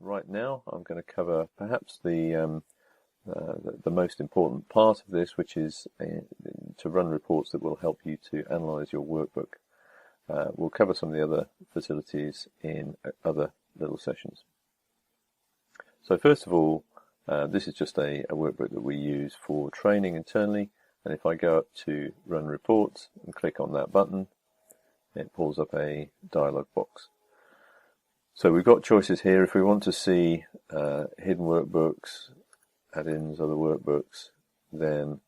right now I'm going to cover perhaps the most important part of this, which is to run reports that will help you to analyze your workbook. We'll cover some of the other facilities in other little sessions. So first of all, this is just a workbook that we use for training internally, and if I go up to Run Reports and click on that button, it pulls up a dialog box. So we've got choices here. If we want to see hidden workbooks, add-ins, other workbooks, then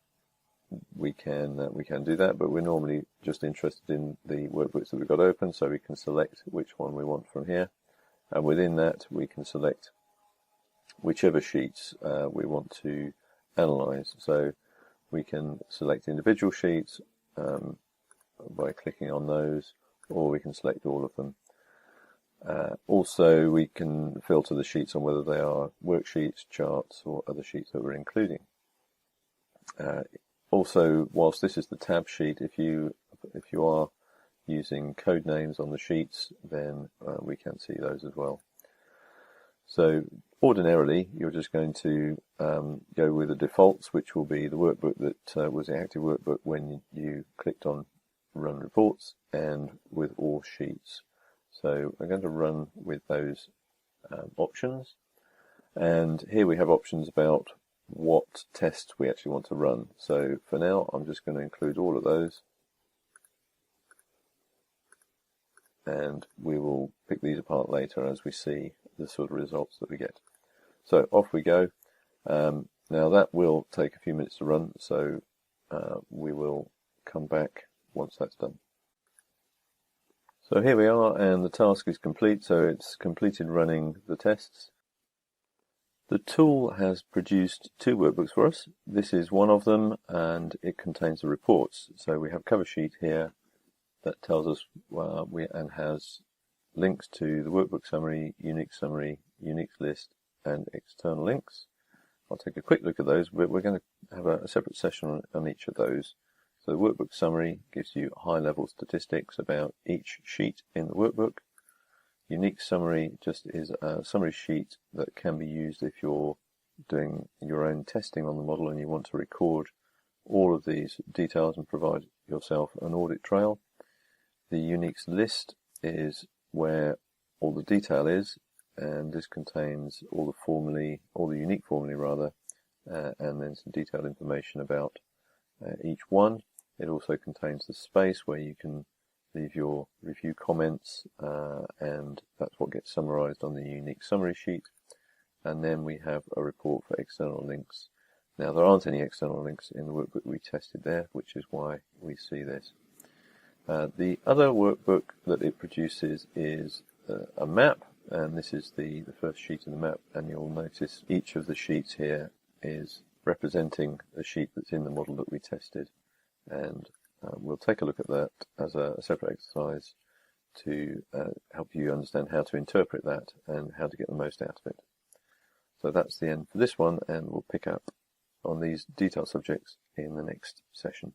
we can do that, but we're normally just interested in the workbooks that we've got open, so we can select which one we want from here, and within that we can select whichever sheets we want to analyze. So we can select individual sheets by clicking on those, or we can select all of them. Also, we can filter the sheets on whether they are worksheets, charts, or other sheets that we're including. Also, whilst this is the tab sheet, if you are using code names on the sheets, then we can see those as well. So ordinarily, you're just going to go with the defaults, which will be the workbook that was the active workbook when you clicked on Run Reports, and with all sheets. So I'm going to run with those options, and here we have options about what tests we actually want to run. So for now I'm just going to include all of those, and we will pick these apart later as we see the sort of results that we get. So off we go. Now that will take a few minutes to run, so we will come back once that's done. So here we are, and the task is complete, so it's completed running the tests. The tool has produced two workbooks for us. This is one of them, and it contains the reports. So we have a cover sheet here that tells us and has links to the workbook summary, unique list, and external links. I'll take a quick look at those, but we're going to have a separate session on each of those. So the workbook summary gives you high-level statistics about each sheet in the workbook. Unique summary just is a summary sheet that can be used if you're doing your own testing on the model and you want to record all of these details and provide yourself an audit trail. The unique list is where all the detail is, and this contains all the unique formulae and then some detailed information about each one. It also contains the space where you can leave your review comments, and that's what gets summarized on the unique summary sheet. And then we have a report for external links. Now there aren't any external links in the workbook we tested there, which is why we see this. The other workbook that it produces is a map, and this is the first sheet of the map, and you'll notice each of the sheets here is representing a sheet that's in the model that we tested, and we'll take a look at that as a separate exercise to help you understand how to interpret that and how to get the most out of it. So that's the end for this one, and we'll pick up on these detailed subjects in the next session.